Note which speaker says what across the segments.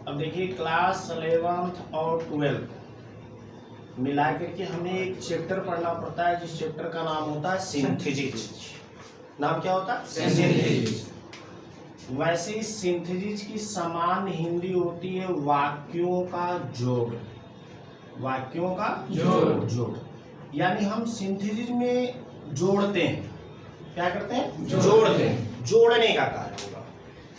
Speaker 1: अब देखिए class 11th और 12th मिला करके हमें एक चैप्टर पढ़ना पड़ता है, जिस चैप्टर का नाम होता है सिंथेसिस। नाम क्या होता है? सिंथेसिस। वैसे इस सिंथेसिस की सामान्य हिंदी होती है वाक्यों का जोड़। वाक्यों का जोड़ यानी हम सिंथेसिस में जोड़ते हैं। क्या करते हैं? जोड़ते हैं। जोड़ने का कार्य होगा,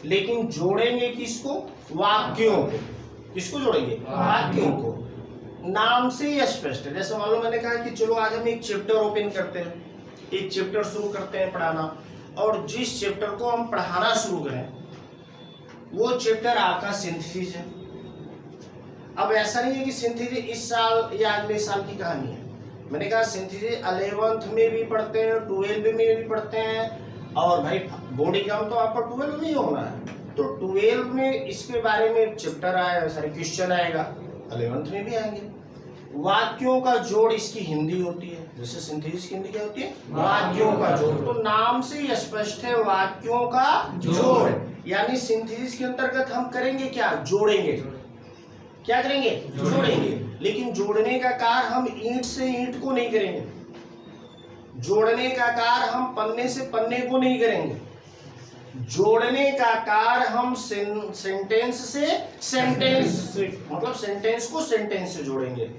Speaker 1: लेकिन जोड़ेंगे किसको? वाक्यों को। किसको जोड़ेंगे? वाक्यों को। नाम से ही स्पष्ट है। जैसे मान लो मैंने कहा कि चलो आज हम एक चैप्टर ओपन करते हैं, एक चैप्टर शुरू करते हैं पढ़ाना, और जिस चैप्टर को हम पढ़ाना शुरू करें वो चैप्टर आपका सिंथेसिस है। अब ऐसा नहीं है कि सिंथेसिस इस साल या अगले साल की कहानी है। मैंने कहा सिंथेसिस 11th में भी पढ़ते हैं, 12th में भी पढ़ते हैं, और भाई बोर्ड एग्जाम तो आपका 12 में ही होना है, तो 12 में इसके बारे में चैप्टर आएगा, सारे क्वेश्चन आएगा, 11th में भी आएंगे। वाक्यों का जोड़ इसकी हिंदी होती है। जैसे सिंथेसिस की हिंदी क्या होती है? वाक्यों का जोड़। तो नाम से ही स्पष्ट है वाक्यों का जोड़। यानी सिंथेसिस के अंतर्गत हम करेंगे क्या? जोड़ेंगे। क्या करेंगे? जोड़ेंगे। लेकिन जोड़ने का कार्य हम ईंट से ईंट को नहीं करेंगे, जोड़ने का कार्य हम पन्ने से पन्ने को नहीं करेंगे, जोड़ने का कार्य हम सेंटेंस से सेंटेंस से, मतलब सेंटेंस को सेंटेंस से जोड़ेंगे।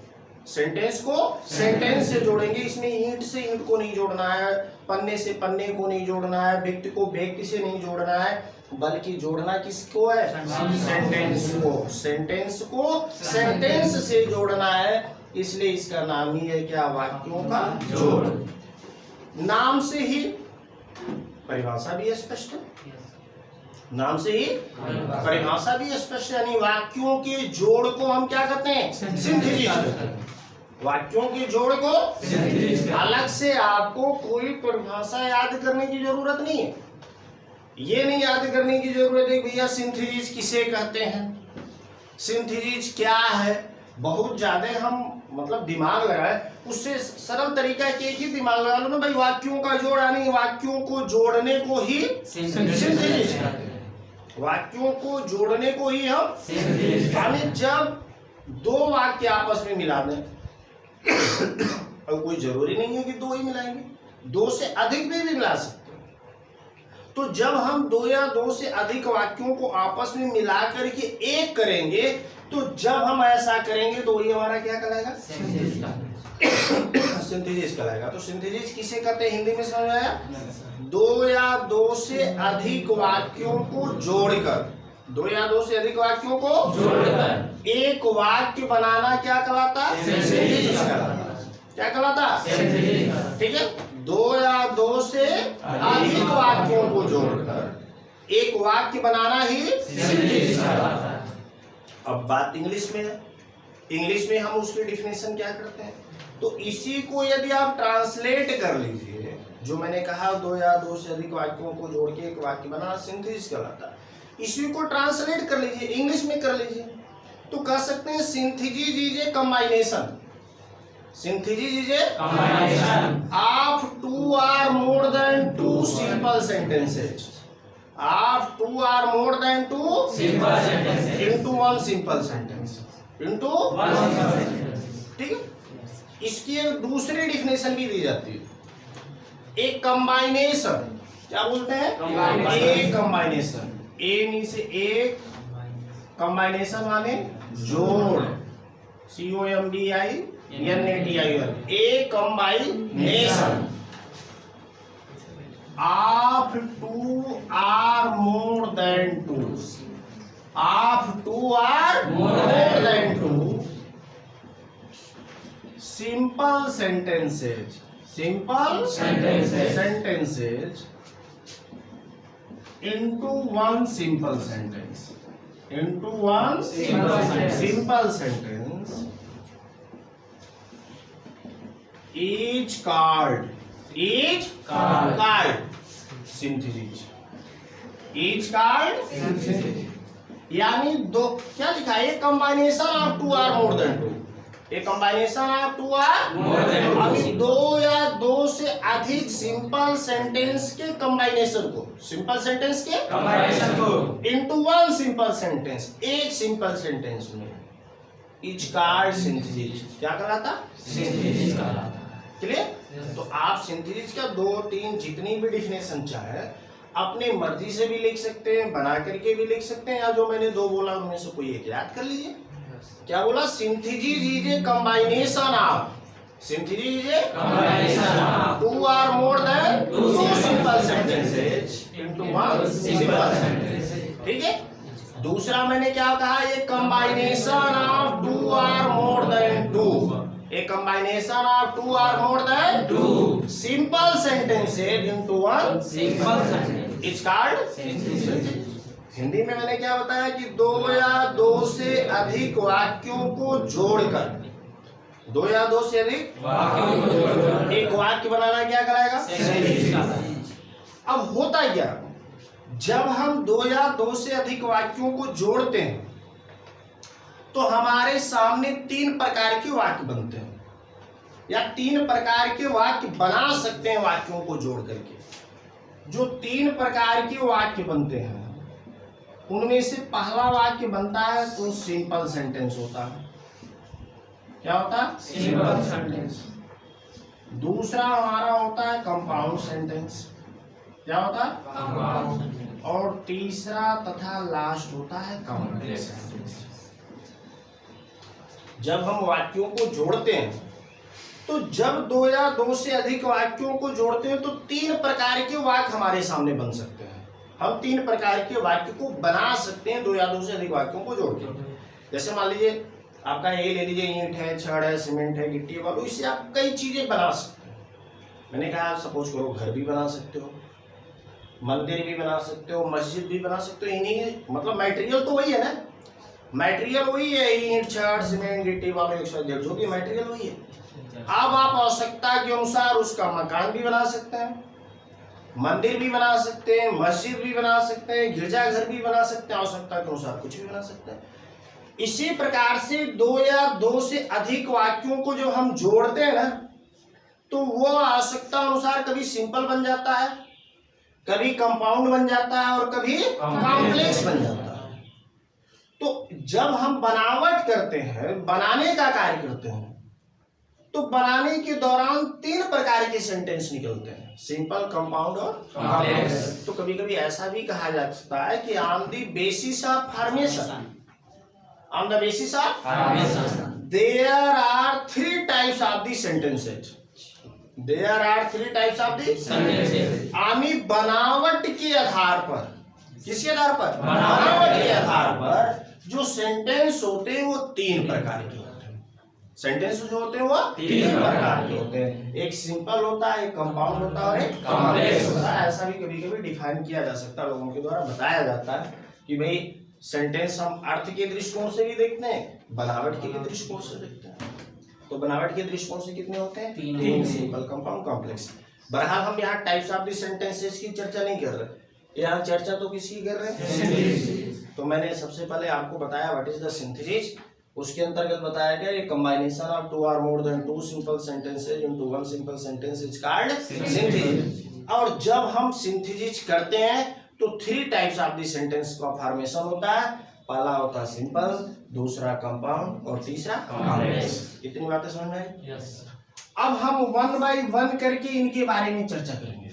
Speaker 1: सेंटेंस को सेंटेंस से जोड़ेंगे। इसमें ईंट से ईंट को नहीं जोड़ना है, पन्ने से पन्ने को नहीं जोड़ना है, व्यक्ति को व्यक्ति से नहीं जोड़ना है, बल्कि जोड़ना किसको है? सेंटेंस को। सेंटेंस को सेंटेंस से जोड़ना है, इसलिए इसका नाम ही है क्या? वाक्यों का जोड़। नाम से ही परिभाषा भी स्पष्ट है। नाम से ही परिभाषा भी स्पष्ट है, यानी वाक्यों के जोड़ को हम क्या कहते हैं? सिंथेसिस कहते हैं। वाक्यों के जोड़ को अलग से आपको कोई परिभाषा याद करने की जरूरत नहीं है। ये नहीं याद करने की जरूरत है भैया सिंथेसिस किसे कहते हैं, सिंथेसिस क्या है। बहुत ज्यादा हम मतलब दिमाग लगाए, उससे सरल तरीका एक ही दिमाग लगा लो ना भाई, वाक्यों का जोड़, यानी वाक्यों को जोड़ने को ही सिंथेसिस कहते हैं। वाक्यों को जोड़ने को ही हम, यानी जब दो वाक्य आपस में मिला दें, और कोई जरूरी नहीं है कि दो ही मिलाएंगे, दो से अधिक भी मिला सकते। तो जब हम दो या दो से अधिक वाक्यों को आपस में मिला करके एक करेंगे, तो जब हम ऐसा करेंगे तो ये हमारा क्या कहलाएगा? सिंथेसिस कहलाएगा। तो सिंथेसिस किसे कहते हैं हिंदी में समझ आया? दो या दो से अधिक वाक्यों को जोड़कर, दो या दो से अधिक वाक्यों को जोड़कर एक वाक्य बनाना क्या कहलाता? सिंथेसिस कहलाता। क्या कहलाता? ठीक है। दो या दो से अधिक वाक्यों को जोड़कर एक वाक्य बनाना ही सिंथेसिस कहलाता है। अब बात इंग्लिश में है। इंग्लिश में हम उसकी डिफिनेशन क्या करते हैं? तो इसी को यदि आप ट्रांसलेट कर लीजिए, जो मैंने कहा दो या दो से अधिक वाक्यों को जोड़ के एक वाक्य बनाना सिंथेसिस कहलाता है। इसी को ट्रांसलेट कर लीजिए, इंग्लिश में कर लीजिए, तो कह सकते हैं synthesis is A कंबाइनेशन। Synthesis is a combination of two or more than two simple sentences. Of two or more than two simple sentences into one simple sentence. Into one simple sentence. ठीक है। इसकी एक दूसरी definition भी दी जाती है, एक कंबाइनेशन। क्या बोलते हैं? एक कंबाइनेशन। ए मीन से एक, कंबाइनेशन माने जोड़, COMBINATION, a combination of two or more than two, of two or more than two simple sentences, simple sentences into one simple sentence, into one simple sentence is called synthesis. Is called synthesis. यानी दो क्या लिखा है? Combination of two or more than two, a combination of two or more than. अभी दो या दो से अधिक सिंपल सेंटेंस के कॉम्बिनेशन को, सिंपल सेंटेंस के कॉम्बिनेशन को इनटू वन सिंपल सेंटेंस, एक सिंपल सेंटेंस में इज कॉल्ड सिंथेसिस। क्या कहलाता? सिंथेसिस कहलाता। क्लियर? तो आप सिंथेसिस का 2-3 जितनी भी डिफिनेशन चाहे अपनी मर्जी से भी लिख सकते हैं, बना करके भी लिख सकते हैं, या जो मैंने दो बोला उनमें से कोई एक याद कर लीजिए। क्या बोला? Synthesis is a combination of, synthesis is a combination of two or more than two simple sentences into one simple sentence. ठीक है। दूसरा मैंने क्या कहा? ये combination of two or more than two, a combination of two or more than two simple sentences into one simple sentence is called synthesis. Hindi में मैंने क्या बताया कि दो या दो से अधिक वाक्यों को जोड़कर, दो या दो से अधिक वाक्यों को जोड़कर एक वाक्य बनाना क्या कराएगा? सिंथेसिस। अब होता क्या, जब हम दो या दो से अधिक वाक्यों को जोड़ते हैं तो हमारे सामने 3 प्रकार के वाक्य बनते हैं, या 3 प्रकार के वाक्य बना सकते हैं वाक्यों को जोड़ करके। जो 3 प्रकार के वाक्य बनते हैं उनमें से पहला वाक्य बनता है तो सिंपल सेंटेंस होता है। क्या होता है? Simple sentence. दूसरा हमारा होता है कंपाउंड सेंटेंस। क्या होता है? Compound sentence. और तीसरा तथा लास्ट होता है कॉम्प्लेक्स सेंटेंस। जब हम वाक्यों को जोड़ते हैं तो जब दो या दो से अधिक वाक्यों को जोड़ते हैं तो 3 प्रकार के वाक्य हमारे सामने बन सकते हैं। हम 3 प्रकार के वाक्य को बना सकते हैं दो या दो से अधिक वाक्यों को जोड़ के। जैसे मान लीजिए आपका ये ले लीजिए, ईंट है, छड़ है, सीमेंट है, गिट्टी है, बालू, इससे आप कई चीजें बना सकते हैं। मैंने कहा सपोज करो घर भी बना सकते हो, मंदिर भी बना सकते हो, मस्जिद भी बना सकते हो। इन्हीं मतलब मटेरियल तो वही है ना, मटेरियल वही है, ईंट, छड़, सीमेंट, गिट्टी, बालू, एक्सवाइजेड, जो भी मटेरियल वही है। अब आप आवश्यकता के अनुसार उसका मकान भी बना सकते हैं, मंदिर भी बना सकते हैं, मस्जिद भी बना सकते हैं, गिरजाघर भी बना सकते हैं, आवश्यकता के अनुसार कुछ भी बना सकते हैं। इसी प्रकार से दो या दो से अधिक वाक्यों को जब हम जोड़ते हैं ना तो वो आवश्यकता अनुसार कभी सिंपल बन जाता है, कभी कंपाउंड बन जाता है और कभी कॉम्प्लेक्स बन जाता है। तो जब हम बनावट करते हैं, बनाने का कार्य करते हैं, तो बनाने के दौरान 3 प्रकार के सेंटेंस निकलते हैं, सिंपल, कंपाउंड और कॉम्प्लेक्स। तो कभी कभी ऐसा भी कहा जा सकता है कि on the basis of formation, on the basis of formation there are 3 types of the sentences, there are 3 types of the sentences. आमी बनावट के आधार पर, किसके आधार पर? बनावट के आधार पर जो सेंटेंस होते हैं वो 3 प्रकार के होते हैं। सेंटेंस जो होते हैं वो 3 प्रकार के होते हैं, एक सिंपल होता है, एक कंपाउंड होता है और एक कॉम्प्लेक्स होता है। ऐसा भी कभी कभी डिफाइन किया जा सकता है, लोगों के द्वारा बताया जाता है कि भाई सेंटेंस हम अर्थ के दृष्टिकोण से भी देखते हैं, बनावट के दृष्टिकोण से देखते हैं। तो बनावट के दृष्टिकोण से कितने होते हैं? 3, सिंपल, कंपाउंड, कॉम्प्लेक्स। बहरहाल हम यहाँ टाइप्स ऑफ द सेंटेंसेस की चर्चा नहीं कर रहे, यहाँ चर्चा तो किसकी कर रहे हैं? तो मैंने सबसे पहले आपको बताया व्हाट इज द सिंथेसिस। उसके अंतर्गत बताया गया ये कॉम्बिनेशन ऑफ 2 और more then 2 simple sentences into 1 simple sentence is called synthesis. और जब हम सिंथेसिस करते हैं तो 3 टाइप्स ऑफ द सेंटेंस का फॉर्मेशन होता है। पहला होता है सिंपल, दूसरा कंपाउंड और तीसरा कॉम्प्लेक्स। इतनी बातें समझ में आई? यस। अब हम 1 बाय 1 करके इनके बारे में चर्चा करेंगे,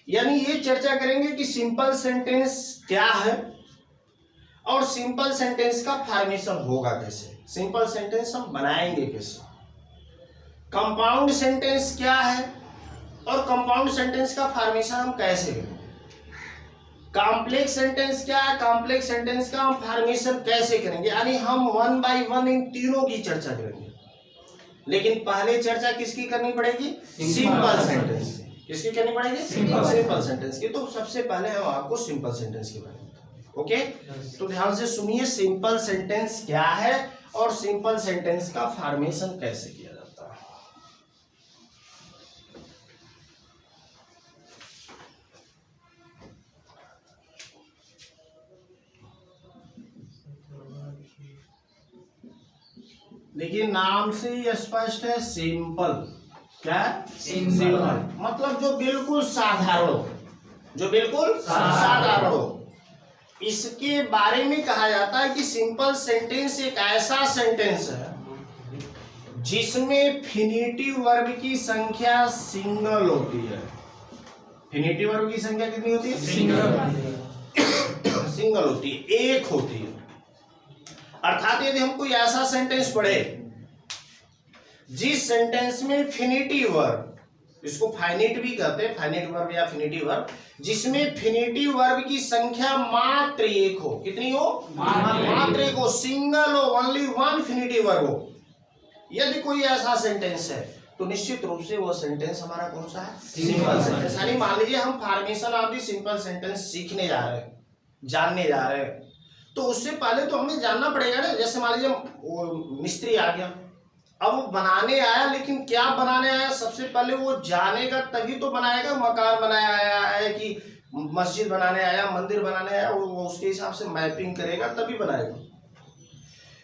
Speaker 1: यानी ये चर्चा करेंगे कि सिंपल सेंटेंस क्या है और सिंपल सेंटेंस का फॉर्मेशन होगा कैसे, सिंपल सेंटेंस हम बनाएंगे कैसे, कंपाउंड सेंटेंस क्या है और कंपाउंड सेंटेंस का फॉर्मेशन हम कैसे करेंगे, कॉम्प्लेक्स सेंटेंस क्या है, कॉम्प्लेक्स सेंटेंस का हम फॉर्मेशन कैसे करेंगे। यानी हम 1 बाय 1 इन तीनों की चर्चा करेंगे। लेकिन पहले चर्चा किसकी करनी पड़ेगी? सिंपल सेंटेंस की। किसकी करनी पड़ेगी? सिंपल सेंटेंस की। तो सबसे पहले हम आपको सिंपल सेंटेंस के बारे में बताएंगे। ओके, तो ध्यान से सुनिए सिंपल सेंटेंस क्या है और सिंपल सेंटेंस का फॉर्मेशन कैसे किया जाता है। लेकिन नाम से ही स्पष्ट है, सिंपल। क्या?
Speaker 2: सिंपल।
Speaker 1: मतलब जो बिल्कुल साधारण हो, जो बिल्कुल साधारण हो। इसके बारे में कहा जाता है कि सिंपल सेंटेंस एक ऐसा सेंटेंस है जिसमें फिनिटिव वर्ब की संख्या सिंगल होती है। फिनिटिव वर्ब की संख्या कितनी होती है? सिंगल होती है, एक होती है। अर्थात यदि हम कोई ऐसा सेंटेंस पढ़े जिस सेंटेंस में फिनिटिव वर्ब, इसको फाइनिट भी कहते हैं, फाइनिट वर्ब या फिनिटिव वर्ब, जिसमें फिनिटिव वर्ब की संख्या मात्र एक हो। कितनी हो? मात्र एक हो, सिंगल हो, ओनली वन फिनिटिव वर्ब हो। यदि कोई ऐसा सेंटेंस है तो निश्चित रूप से वो सेंटेंस हमारा कौन सा है? Simple sentence. यानी मान लीजिए हम formation of the simple sentence सीखने जा रहे हैं, जानने जा रहे हैं, तो उससे पहले तो हमें जानना पड़ेगा ना। जैसे मान लीजिए वो मिस्त्री आ गया, अब वो बनाने आया, लेकिन क्या बनाने आया? सबसे पहले वो जानेगा तभी तो बनाएगा। मकान बनाया आया है कि मस्जिद बनाने आया, मंदिर बनाने आया, वो उसके हिसाब से मैपिंग करेगा तभी बनाएगा।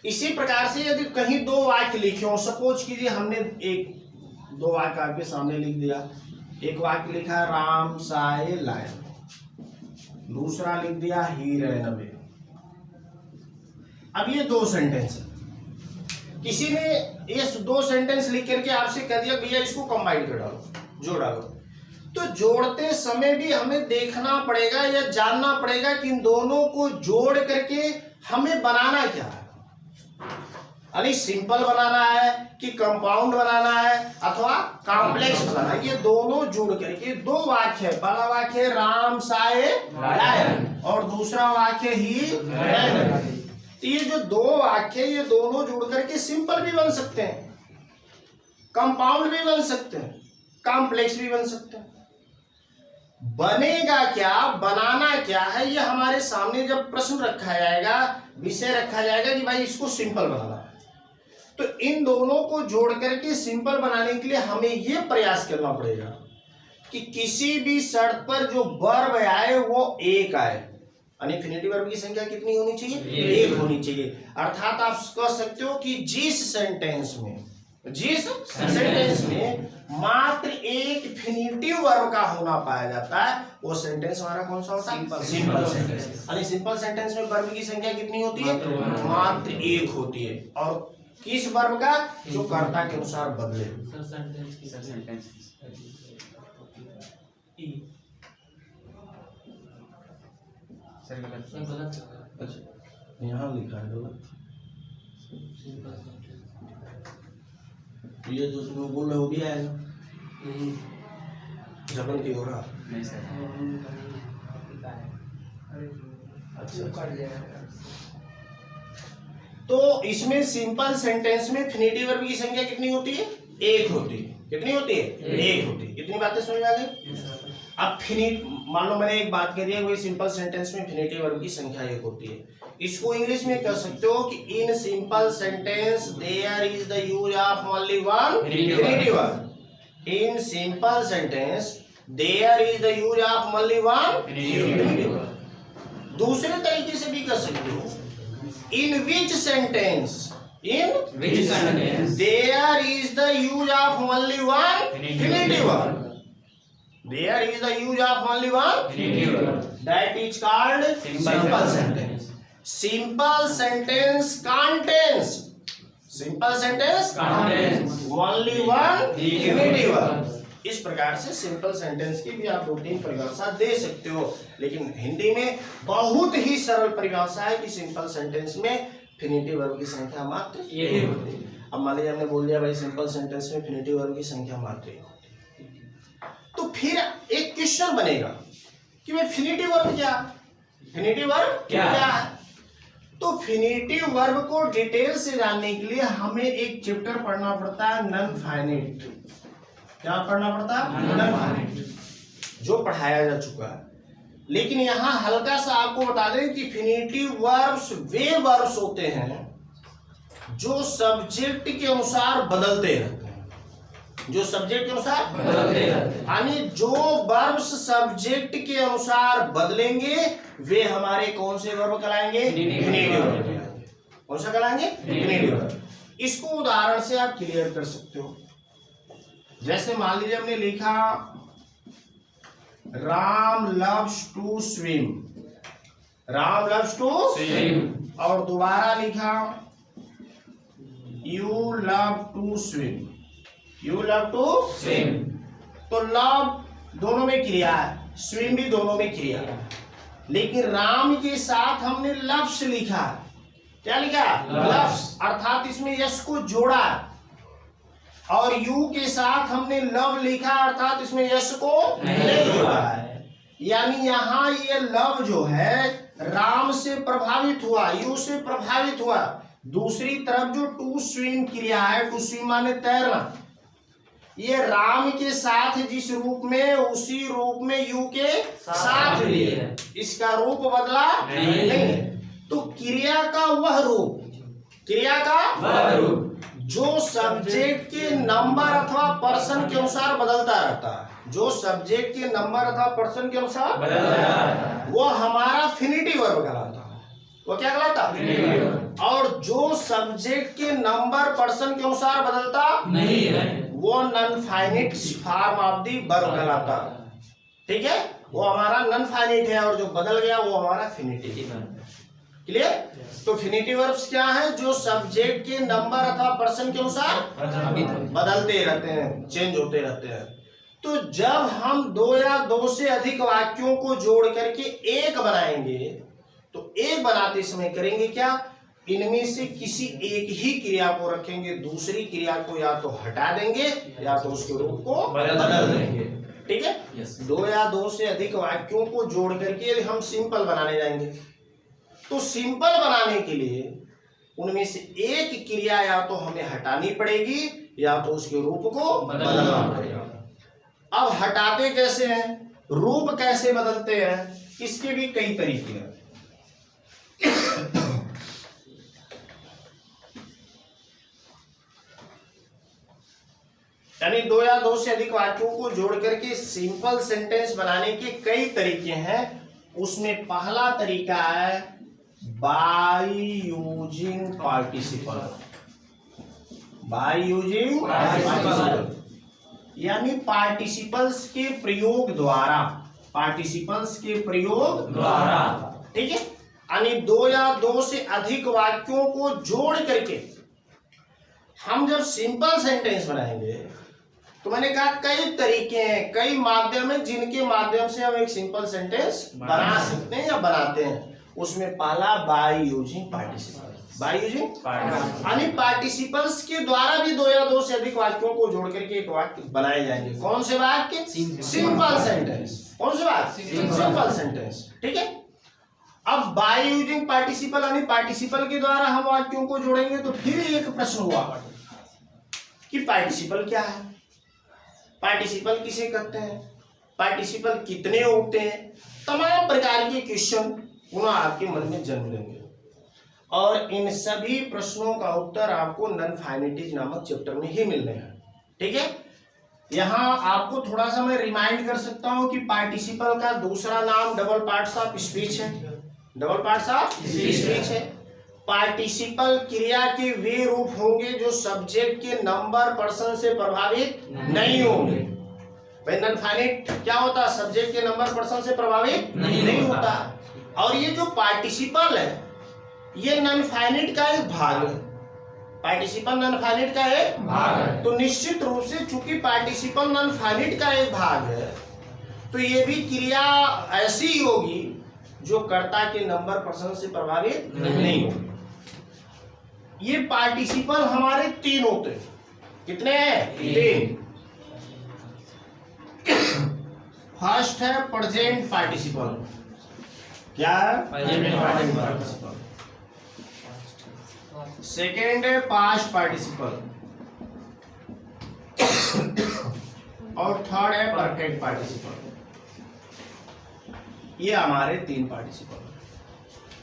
Speaker 1: इसी प्रकार से यदि कहीं दो वाक्य लिखे हो, सपोज कीजिए हमने एक दो वाक्य आपके सामने लिख दिया। एक वाक्य लिखा है राम साए लाए, दूसरा लिख दिया ही रैन अवे। अब ये दो सेंटेंस है। किसी ने ये दो सेंटेंस लिख करके आपसे कह दिया भैया इसको कंबाइन कर डालो, जोड़ डालो, तो जोड़ते समय भी हमें देखना पड़ेगा या जानना पड़ेगा कि इन दोनों को जोड़ करके हमें बनाना क्या है। यानी सिंपल बनाना है कि कंपाउंड बनाना है अथवा कॉम्प्लेक्स बनाना है। ये दोनों जुड़ करके दो वाक्य है। पहला वाक्य है राम साए लायन और दूसरा वाक्य ही रैन। ये जो दो वाक्य, ये दोनों जुड़ करके सिंपल भी बन सकते हैं, कंपाउंड भी बन सकते हैं, कॉम्प्लेक्स भी बन सकते हैं। बनेगा क्या, बनाना क्या है, ये हमारे सामने जब प्रश्न रखा जाएगा, विषय रखा जाएगा कि भाई इसको सिंपल बनाना है, तो इन दोनों को जोड़ करके सिंपल बनाने के लिए हमें ये प्रयास करना पड़ेगा कि किसी भी शर्त पर जो वर्ब आए वो एक आए। यानी फिनिटिव वर्ब की संख्या कितनी होनी चाहिए? एक होनी चाहिए। अर्थात आप कह सकते हो कि जिस सेंटेंस में मात्र एक फिनिटिव वर्ब का होना पाया जाता है वो सेंटेंस हमारा कौन सा होता है? Simple sentence. यानी सिंपल सेंटेंस में वर्ब की संख्या कितनी होती है? मात्र एक होती है। और किस वर्ब का? जो कर्ता के अनुसार बदले। यहाँ लिखा है गलत। ये जो तुम बोल रहे हो भी आएगा जबन की हो रहा। अच्छा, तो इसमें सिंपल सेंटेंस में फिनिटिव वर्ब की संख्या कितनी होती है? एक होती है। कितनी होती है? एक होती है। कितनी बातें समझ में आ गई? अब मान लो मैंने एक बात कह दी है, वही सिंपल सेंटेंस में फिनिटिव वर्ब की संख्या एक होती है। इसको इंग्लिश में कह सकते हो कि in simple sentence there is the use of only one finite verb. In simple sentence there is the use of only one finite verb. दूसरे तरीके से भी कह सकते हो, in which sentence there is the use of only one infinitive verb. There is the use of only one infinitive verb. That is called simple sentence. Simple sentence contains only one infinitive verb. इस प्रकार से simple sentence की भी आप 2-3 परिभाषा दे सकते हो, लेकिन हिंदी में बहुत ही सरल परिभाषा है कि सिंपल सेंटेंस में फिनिटिव वर्ब की संख्या मात्र एक होती है। अब मान लीजिए हमने बोल दिया भाई सिंपल सेंटेंस में फिनिटिव वर्ब की संख्या मात्र एक होती है, तो फिर एक क्वेश्चन बनेगा कि भाई फिनिटिव वर्ब क्या है? तो फिनिटिव वर्ब को डिटेल से जानने के लिए हमें एक चैप्टर पढ़ना पड़ता है, नॉन फाइनिट। क्या पढ़ना पड़ता है? नॉन फाइनिट, जो पढ़ाया जा चुका है। लेकिन यहाँ हल्का सा आपको बता दें कि फिनिटिव वर्ब्स वे वर्ब्स होते हैं जो सब्जेक्ट के अनुसार बदलते रहते हैं, जो सब्जेक्ट के अनुसार बदलते रहते हैं। यानी जो वर्ब्स सब्जेक्ट के अनुसार बदलेंगे वे हमारे कौन से वर्ब कहलाएंगे? फिनिटिव वर्ब। कौन सा कहलाएंगे? फिनिटिव वर्ब। इसको उदाहरण से आप क्लियर कर सकते हो। जैसे मान लीजिए हमने लिखा Ram loves to swim, Ram loves to swim, और दोबारा लिखा you love to swim, you love to swim. तो लव दोनों में क्रिया है, स्विम भी दोनों में क्रिया है, लेकिन राम के साथ हमने लव्स लिखा। क्या लिखा? लव्स, अर्थात इसमें यश को जोड़ा, और यू के साथ हमने लव लिखा, अर्थात इसमें यश को नहीं जोड़ा है। यानी यहाँ ये लव जो है राम से प्रभावित हुआ, यू से प्रभावित हुआ। दूसरी तरफ जो टू स्विम क्रिया है, टू स्विम माने तैरना, ये राम के साथ जिस रूप में, उसी रूप में यू के साथ भी है, इसका रूप बदला नहीं है। तो क्रिया का वह रूप, क्रिया का वह रूप जो सब्जेक्ट के नंबर अथवा पर्सन के अनुसार बदलता रहता है, जो सब्जेक्ट के नंबर अथवा पर्सन के अनुसार बदलता रहता है, वो हमारा फिनिटिव वर्ब कहलाता है। वो क्या कहलाता है? और जो सब्जेक्ट के नंबर पर्सन के अनुसार बदलता नहीं है, वो non finite form of the verb कहलाता है। ठीक है, वो हमारा नॉन फाइनिट है, और जो बदल गया वो हमारा फिनिटिव। क्लियर? तो फिनिटिव वर्ब्स क्या है? जो सब्जेक्ट के नंबर अथवा पर्सन के अनुसार बदलते रहते हैं, चेंज होते रहते हैं। तो जब हम दो या दो से अधिक वाक्यों को जोड़ करके एक बनाएंगे, तो एक बनाते समय करेंगे क्या? इनमें से किसी एक ही क्रिया को रखेंगे, दूसरी क्रिया को या तो हटा देंगे या तो उसके रूप को बदल देंगे। ठीक है? दो या दो से अधिक वाक्यों को जोड़ करके हम सिंपल बनाने जाएंगे। तो सिंपल बनाने के लिए उनमें से एक क्रिया या तो हमें हटानी पड़ेगी या तो उसके रूप को बदलना पड़ेगा। अब हटाते कैसे हैं, रूप कैसे बदलते हैं, इसके भी कई तरीके हैं। यानी दो या दो से अधिक वाक्यों को जोड़ करके सिंपल सेंटेंस बनाने के कई तरीके हैं। उसमें पहला तरीका है by using participle, by using participle, यानी पार्टिसिपल्स के प्रयोग द्वारा, पार्टिसिपल्स के प्रयोग द्वारा। ठीक है, यानी दो या दो से अधिक वाक्यों को जोड़ करके हम जब सिंपल सेंटेंस बनाएंगे, तो मैंने कहा कई तरीके हैं, कई माध्यम हैं जिनके माध्यम से हम एक सिंपल सेंटेंस बना सकते हैं या बनाते हैं। उसमें पहला by using participle, by using यानी पार्टिसिपल्स के द्वारा भी दो या दो से अधिक वाक्यों को जोड़ करके एक वाक्य बनाए जाएंगे। कौन से वाक्य? Simple sentence. कौन से वाक्य? Simple sentence. ठीक है, अब बाय यूजिंग पार्टिसिपल यानी पार्टिसिपल के द्वारा हम वाक्यों को जोड़ेंगे। तो फिर एक प्रश्न हुआ कि पार्टिसिपल क्या है, पार्टिसिपल किसे कहते हैं, पार्टिसिपल कितने होते हैं, तमाम प्रकार के क्वेश्चन पुनः आपके मन में जन्म लेंगे। और इन सभी प्रश्नों का उत्तर आपको नॉन फाइनिटीज नामक चैप्टर में ही मिलने हैं। ठीक है, यहाँ आपको थोड़ा सा मैं रिमाइंड कर सकता हूँ कि पार्टिसिपल का दूसरा नाम डबल पार्ट्स ऑफ स्पीच है, डबल पार्ट्स ऑफ स्पीच है। पार्टिसिपल क्रिया के वे रूप होंगे जो सब्जेक्ट के नंबर पर्सन से प्रभावित नहीं होंगे। भाई नॉन फाइनिट क्या होता है? सब्जेक्ट के नंबर पर्सन से प्रभावित नहीं होता। और ये जो पार्टिसिपल है ये नॉन फाइनिट का एक भाग है, पार्टिसिपल नॉन फाइनिट का एक भाग है। तो निश्चित रूप से चूंकि पार्टिसिपल नॉन फाइनिट का एक भाग है, तो ये भी क्रिया ऐसी होगी जो कर्ता के नंबर पर्सन से प्रभावित नहीं होगी। ये पार्टिसिपल हमारे तीन होते हैं। कितने हैं? तीन। फर्स्ट है प्रेजेंट पार्टिसिपल। क्या है? Present participle. सेकेंड है पास्ट पार्टिसिपल, और थर्ड है परफेक्ट पार्टिसिपल। ये हमारे तीन participle,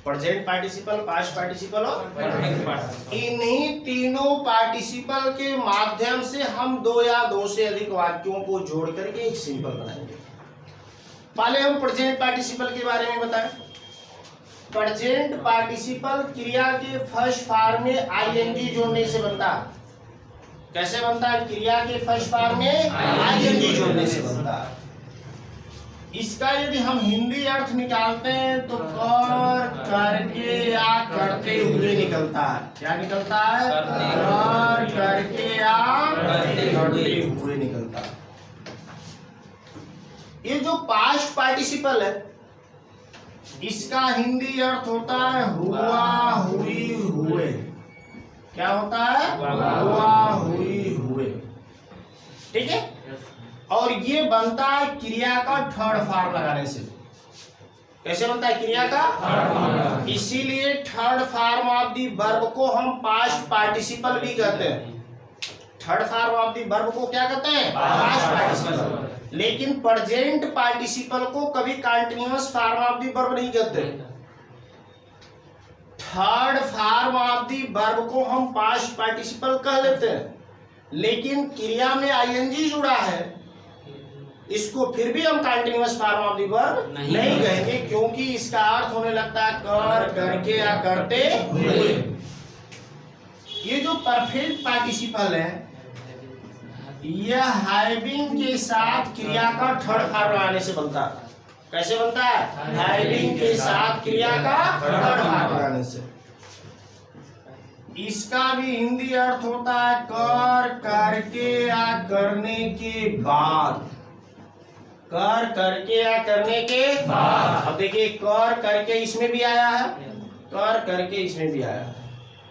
Speaker 1: present participle, past participle और परफेक्ट पार्टिसिपल। इन्हीं तीनों पार्टिसिपल के माध्यम से हम दो या दो से अधिक वाक्यों को जोड़ करके एक सिंपल बनाएंगे। पहले हम प्रेजेंट पार्टिसिपल के बारे में बताएं। प्रेजेंट पार्टिसिपल क्रिया के फर्स्ट फॉर्म में आईएनजी जोड़ने से बनता है। कैसे बनता है? क्रिया के फर्स्ट फॉर्म में आईएनजी जोड़ने से बनता है। इसका यदि हम हिंदी अर्थ निकालते हैं तो कर, करके या करते हुए निकलता है। क्या निकलता है? कर, करके या करते हुए निकलता है। ये जो पास्ट पार्टिसिपल है इसका हिंदी अर्थ होता है हुआ, हुई, हुए। क्या होता है? हुआ, हुई, हुए। ठीक है। और ये बनता है क्रिया का थर्ड फॉर्म लगाने से। कैसे बनता है? क्रिया का। इसीलिए third form of the verb को हम पास्ट पार्टिसिपल भी कहते हैं। Third form of the verb को क्या कहते हैं? Past participle. लेकिन प्रेजेंट पार्टिसिपल को कभी continuous form of the verb नहीं कहते। Third form of the verb को हम पास्ट पार्टिसिपल कह लेते हैं, लेकिन क्रिया में आईएनजी जुड़ा है, इसको फिर भी हम continuous form of the verb नहीं कहेंगे, क्योंकि इसका अर्थ होने लगता है कर, करके या करते हुए। ये जो परफेक्ट पार्टिसिपल है यह हैविंग के साथ क्रिया का थर्ड फॉर्म लगाने से बनता है। कैसे बनता है? हैविंग के साथ क्रिया का थर्ड फॉर्म लगाने से। इसका भी हिंदी अर्थ होता है कर, करके या करने के बाद। कर, करके या करने के बाद। अब देखिए कर, करके इसमें भी आया है, कर, करके इसमें भी आया है,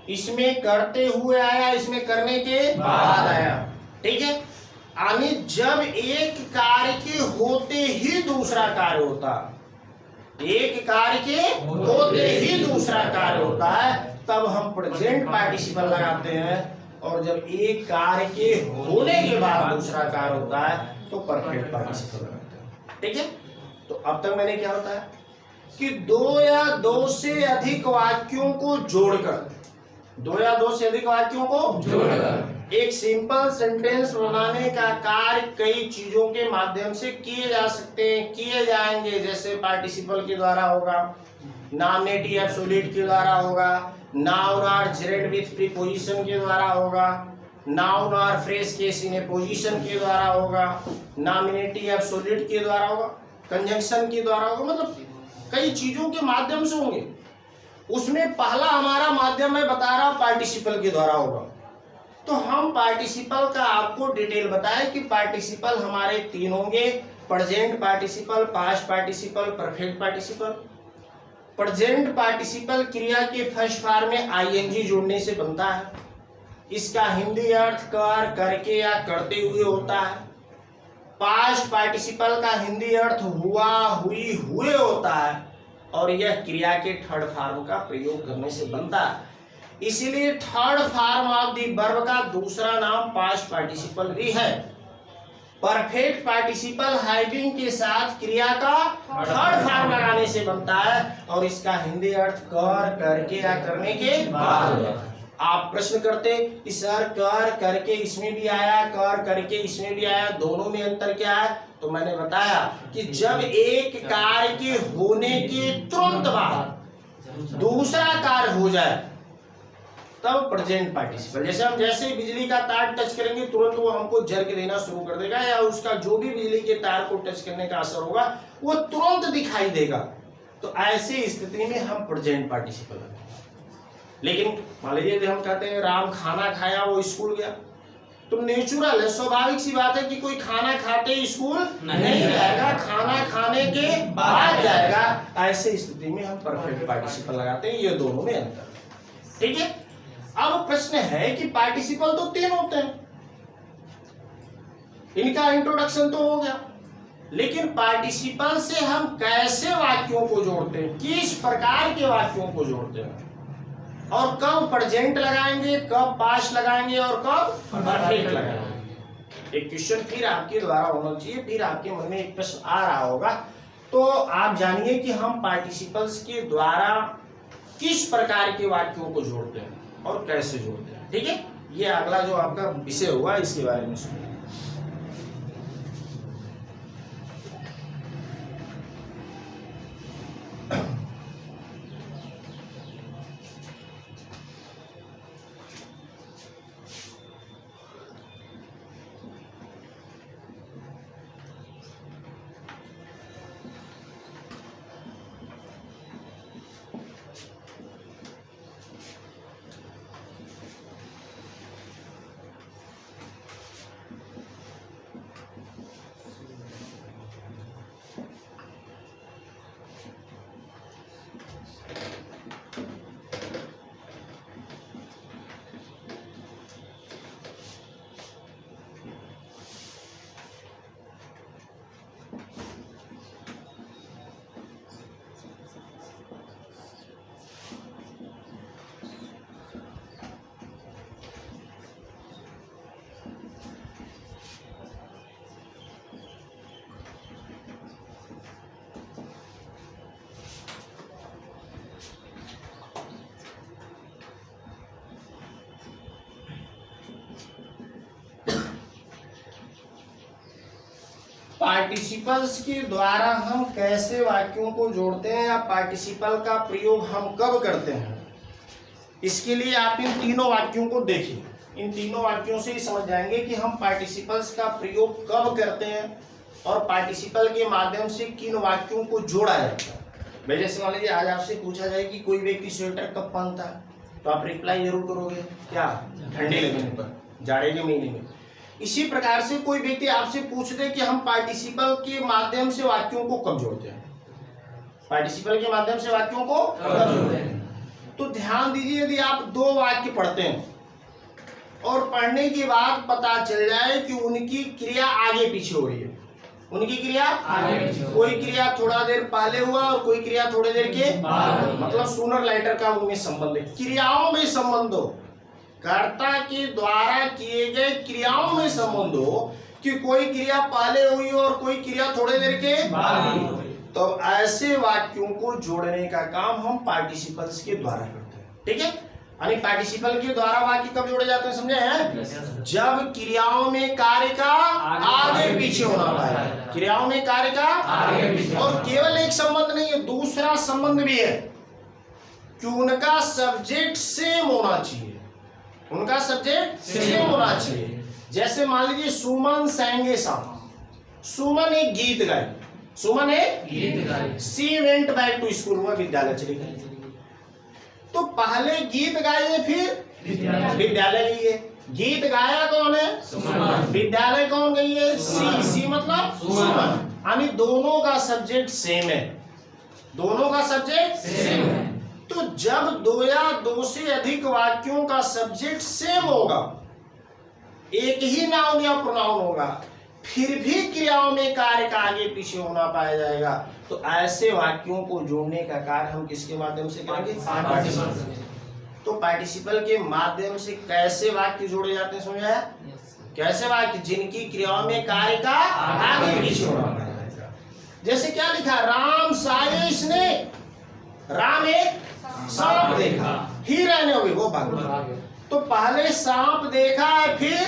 Speaker 1: इसमें करते हुए आया, इसमें करने के बाद आया। ठीक है। यानी जब एक कार्य के होते ही दूसरा कार्य होता, एक कार्य के होते ही दूसरा कार्य होता है, तब हम प्रेजेंट पार्टिसिपल लगाते हैं। और जब एक कार्य के होने के बाद दूसरा कार्य होता है तो परफेक्ट पार्टिसिपल लगाते हैं। ठीक है। तो अब तक मैंने क्या बताया कि दो या दो से अधिक वाक्यों को जोड़कर, दो या दो से अधिक वाक्यों को जोड़कर एक सिंपल सेंटेंस बनाने का कार्य कई चीजों के माध्यम से किए जा सकते हैं, किए जाएंगे। जैसे पार्टिसिपल के द्वारा होगा, नॉमिनेटिव एब्सोल्यूट के द्वारा होगा, नाउन और जेरेंड विथ प्रीपोजिशन के द्वारा होगा, नाउन और phrase case in A position के द्वारा होगा, नॉमिनेटिव एब्सोल्यूट के द्वारा होगा, कंजंक्शन के द्वारा होगा। मतलब कई चीजों के माध्यम से होंगे। उसमें पहला हमारा माध्यम मैं बता रहा हूं पार्टिसिपल के द्वारा होगा। तो हम पार्टिसिपल का आपको डिटेल बताएं कि पार्टिसिपल हमारे तीन होंगे: present participle, past participle, perfect participle. Present participle क्रिया के फर्स्ट फॉर्म में आईएनजी जोड़ने से बनता है। इसका हिंदी अर्थ कर, करके या करते हुए होता है। पास्ट पार्टिसिपल का हिंदी अर्थ हुआ, हुई, हुए होता है। और यह क्रिया के थर्ड फॉर्म का प्रयोग करने से बनता है। इसीलिए third form of the verb का दूसरा नाम पास्ट पार्टिसिपल भी है। परफेक्ट पार्टिसिपल हैविंग के साथ क्रिया का थर्ड फॉर्म लगाने से बनता है और इसका हिंदी अर्थ कर, करके या करने के बाद। आप प्रश्न करते सर कर, करके इसमें भी आया, कर, करके इसमें भी आया, दोनों में अंतर क्या है? तो मैंने बताया कि जब एक कार्य के होने के तुरंत बाद दूसरा कार्य हो जाए तब प्रेजेंट पार्टिसिपल। जैसे हम जैसे बिजली का तार टच करेंगे तुरंत वो हमको झटके देना शुरू कर देगा, या उसका जो भी बिजली के तार को टच करने का असर होगा वो तुरंत दिखाई देगा। तो ऐसी स्थिति में हम प्रेजेंट पार्टिसिपल हैं। लेकिन मान लीजिए हम कहते हैं राम खाना खाया, वो स्कूल गया, तो नेचुरल है, स्वाभाविक सी बात है कि कोई खाना खाते ही स्कूल नहीं जाएगा, खाना खाने के बाद जाएगा। ऐसे स्थिति में हम परफेक्ट पार्टिसिपल लगाते हैं। ये दोनों में अंतर है। ठीक है। अब प्रश्न है कि पार्टिसिपल तो तीन होते हैं, इनका इंट्रोडक्शन तो हो गया, लेकिन पार्टिसिपल से हम कैसे वाक्यों को जोड़ते हैं, किस प्रकार के वाक्यों को जोड़ते हैं, और कब प्रेजेंट लगाएंगे, कब पास्ट लगाएंगे और कब परफेक्ट लगाएंगे। एक क्वेश्चन फिर आपके द्वारा होना चाहिए, फिर आपके मन में एक प्रश्न आ रहा होगा। तो आप जानिए कि हम पार्टिसिपल्स के द्वारा किस प्रकार के वाक्यों को जोड़ते हैं और कैसे जोड़ते हैं। ठीक है। ये अगला जो आपका विषय हुआ इसके बारे में सुनिए। पार्टिसिपल्स के द्वारा हम कैसे वाक्यों को जोड़ते हैं या पार्टिसिपल का प्रयोग हम कब करते हैं, इसके लिए आप इन तीनों वाक्यों को देखिए। इन तीनों वाक्यों से ही समझ जाएंगे कि हम पार्टिसिपल्स का प्रयोग कब करते हैं और पार्टिसिपल के माध्यम से किन वाक्यों को जोड़ा जाता है। भाई जैसे मान लीजिए आज आपसे पूछा जाए कि कोई व्यक्ति स्वेटर कब पहनता है, तो आप रिप्लाई जरूर करोगे क्या, ठंडी लगने पर, जाड़े के महीने में। इसी प्रकार से कोई व्यक्ति आपसे पूछ दे कि हम पार्टिसिपल के माध्यम से वाक्यों को कब जोड़ते हैं, पार्टिसिपल के माध्यम से वाक्यों को कब जोड़ते हैं, तो ध्यान दीजिए यदि आप दो वाक्य पढ़ते हैं और पढ़ने के बाद पता चल जाए कि उनकी क्रिया आगे पीछे हो रही है, उनकी क्रिया आगे पीछे, कोई क्रिया थोड़ा देर पहले हुआ और कोई क्रिया थोड़ी देर के बाद, मतलब सूनर लाइटर का उनमें संबंध है, क्रियाओं में संबंध हो, कर्ता के द्वारा किए गए क्रियाओं में संबंध हो कि कोई क्रिया पहले हुई और कोई क्रिया थोड़ी देर के बाद, तो ऐसे वाक्यों को जोड़ने का काम हम पार्टिसिपल्स के द्वारा करते हैं। ठीक है, यानी पार्टिसिपल के द्वारा वाक्य कब जोड़े जाते हैं, समझे हैं, जब क्रियाओं में कार्य का आगे पीछे होना पाए, क्रियाओं में कार्य का आगे पीछे, और केवल एक संबंध नहीं है, दूसरा संबंध भी है कि उनका सब्जेक्ट सेम होना चाहिए, उनका सब्जेक्ट सेम होना चाहिए। जैसे मान लीजिए सुमन संगे शाम, सुमन एक गीत गाई, सुमन एक गीत गाई, she went back to school, वह विद्यालय चली गई, तो पहले गीत गाइए फिर विद्यालय गई है। गीत गाया कौन है, विद्यालय कौन गई है, सी, सी मतलब सुमन, यानी दोनों का सब्जेक्ट सेम है, दोनों का सब्जेक्ट सेम है। तो जब दो या दो से अधिक वाक्यों का सब्जेक्ट सेम होगा, एक ही नाउन या प्रोनाउन होगा, फिर भी क्रियाओं में कार्य का आगे पीछे होना पाया जाएगा, तो ऐसे वाक्यों को जोड़ने का कार्य हम किसके माध्यम से करेंगे, पार्टिसिपल। तो पार्टिसिपल के माध्यम से कैसे वाक्य जोड़े जाते हैं, समझा है, कैसे वाक्य जिनकी क्रियाओं में कार्य का आगे पीछे होना पाया जाएगा। जैसे क्या लिखा, राम साइश ने, राम एक सांप देखा, ही रहने हुए वो भाग, तो पहले सांप देखा है फिर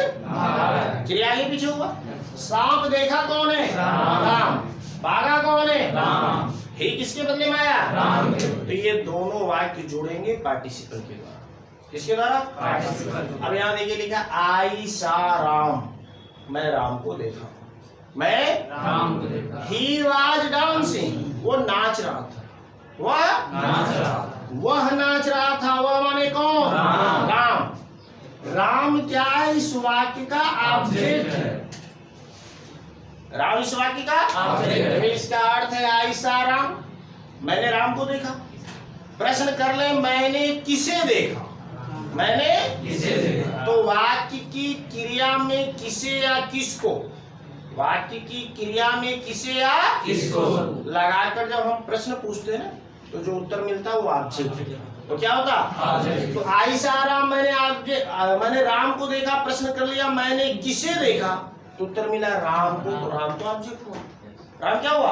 Speaker 1: क्रिया आगे पीछे हुआ, सांप देखा कौन है, राम, भागा कौन है, राम, ही किसके बदले में आया, राम। तो ये दोनों वाक्य जोड़ेंगे पार्टिसिपल के द्वारा, किसके द्वारा, पार्टिसिपल। अब यहाँ देखिए लिखा आई सा राम, मैं राम को देखा, मैं राम को देखा, ही वाज डांसिंग, वो नाच रहा था, वह नाच रहा था, वह नाच रहा था, वह माने कौन, राम। राम क्या है, इस वाक्य का ऑब्जेक्ट है, राम इस वाक्य का ऑब्जेक्ट है। इसका अर्थ है आयशा राम, मैंने राम को देखा। प्रश्न कर ले, मैंने किसे देखा, मैंने किसे देखा, तो वाक्य की क्रिया में किसे या किसको, वाक्य की क्रिया में किसे या किसको लगाकर जब हम प्रश्न पूछते हैं तो जो उत्तर मिलता है वो ऑब्जेक्ट, तो क्या होता, तो आयशा राम, मैंने राम को देखा, प्रश्न कर लिया मैंने किसे देखा, तो उत्तर मिला राम को, तो राम तो ऑब्जेक्ट हुआ, राम क्या हुआ,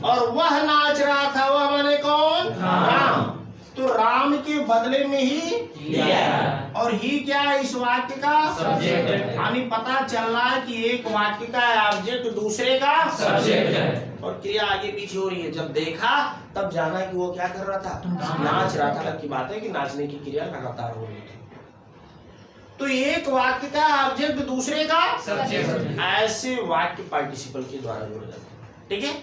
Speaker 1: और वह नाच रहा था, वह माने कौन, राम, तो राम के बदले में ही किया, और ही क्या है, इस वाक्य का सब्जेक्ट है, यानी पता चल रहा है कि एक वाक्य का ऑब्जेक्ट दूसरे का सब्जेक्ट है, और क्रिया आगे पीछे हो रही है। जब देखा तब जाना कि वो क्या कर रहा था, नाच रहा था। अलग की बात है कि नाचने की क्रिया लगातार हो रही थी। तो एक वाक्य का ऑब्जेक्ट दूसरे का सब्जेक्ट, ऐसे वाक्य पार्टिसिपल के द्वारा जोड़े जाते हैं। ठीक है,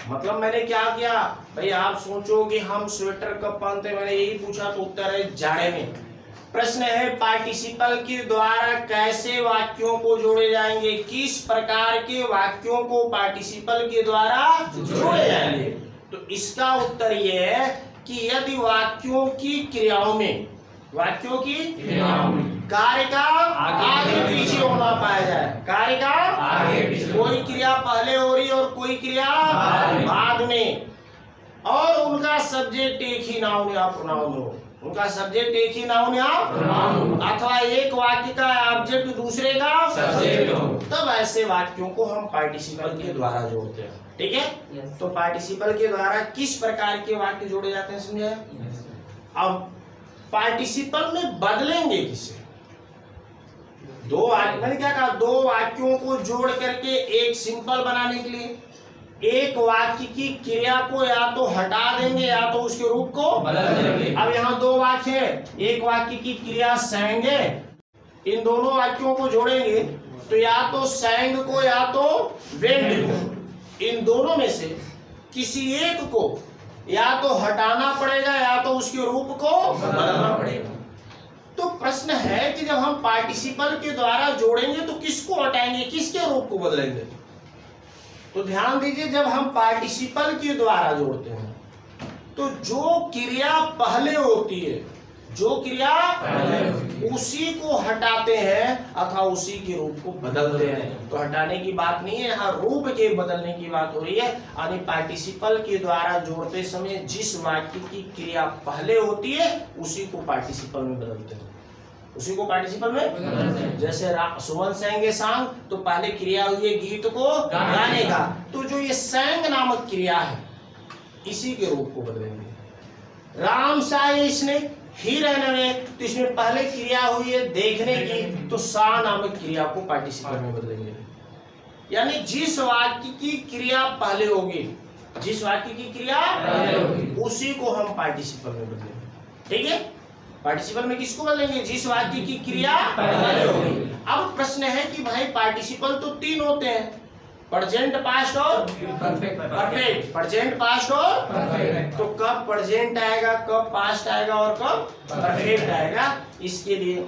Speaker 1: मतलब मैंने क्या किया भाई, आप सोचोगे हम स्वेटर कब पहनते, मैंने यही पूछा, तो उत्तर है जाड़े में। प्रश्न है पार्टिसिपल के द्वारा कैसे वाक्यों को जोड़े जाएंगे, किस प्रकार के वाक्यों को पार्टिसिपल के द्वारा जोड़े जाएंगे, तो इसका उत्तर यह है कि यदि वाक्यों की क्रियाओं में, वाक्यों की क्रियाओं में कार्य का आगे पीछे होना पाया जाए, कार्य का आगे पीछे, कोई क्रिया पहले हो रही और कोई क्रिया बाद में, और उनका सब्जेक्ट एक ही नाउन या प्रोनाउन हो, उनका सब्जेक्ट एक ही नाउन या प्रोनाउन, अथवा एक वाक्य का ऑब्जेक्ट दूसरे का सब्जेक्ट हो, तब ऐसे वाक्यों को हम पार्टिसिपल के द्वारा जोड़ते हैं। ठीक है, तो पार्टिसिपल के द्वारा किस प्रकार के वाक्य जोड़े जाते हैं, समझे। अब पार्टिसिपल में बदलेंगे किसे, दो वाक्य, मैंने क्या कहा, दो वाक्यों को जोड़ करके एक सिंपल बनाने के लिए एक वाक्य की क्रिया को या तो हटा देंगे या तो उसके रूप को बदल देंगे। अब यहाँ दो वाक्य है, एक वाक्य की क्रिया संग है, इन दोनों वाक्यों को जोड़ेंगे तो या तो संग को या तो वेंट को, इन दोनों में से किसी एक को या तो हटाना पड़ेगा या तो उसके रूप को बदलना पड़ेगा। तो प्रश्न है कि जब हम पार्टिसिपल के द्वारा जोड़ेंगे तो किसको हटाएंगे, किसके रूप को बदलेंगे? तो ध्यान दीजिए, जब हम पार्टिसिपल के द्वारा जोड़ते हैं तो जो क्रिया पहले होती है, जो क्रिया उसी को हटाते हैं अथवा उसी के रूप को बदलते हैं। तो हटाने की बात नहीं है, यहाँ रूप के बदलने की बात हो रही है। यानी पार्टिसिपल के द्वारा जोड़ते समय जिस वाक्य की क्रिया पहले होती है उसी को पार्टिसिपल में बदलते हैं, उसी को पार्टिसिपल में। जैसे सुमन सेंगे सांग, तो पहले क्रिया हुई है गीत को गाने का, तो जो ये सेंग नामक क्रिया है इसी के रूप को बदलेंगे। राम सा स्नेक ही रहने में, तो इसमें पहले क्रिया हुई है देखने की, तो सा नामक क्रिया को पार्टिसिपल में बदलेंगे। यानी जिस वाक्य की क्रिया पहले होगी, जिस वाक्य की क्रिया उसी को हम पार्टिसिपल में बदलेंगे। ठीक है, पार्टिसिपल में किसको बदलेंगे, जिस वाक्य की क्रिया पहले होगी। अब प्रश्न है कि भाई पार्टिसिपल तो तीन होते हैं, प्रेजेंट, पास्ट और परफेक्ट। प्रेजेंट, पास्ट और परफेक्ट। तो कब प्रेजेंट आएगा, कब पास्ट आएगा और कब परफेक्ट आएगा, इसके लिए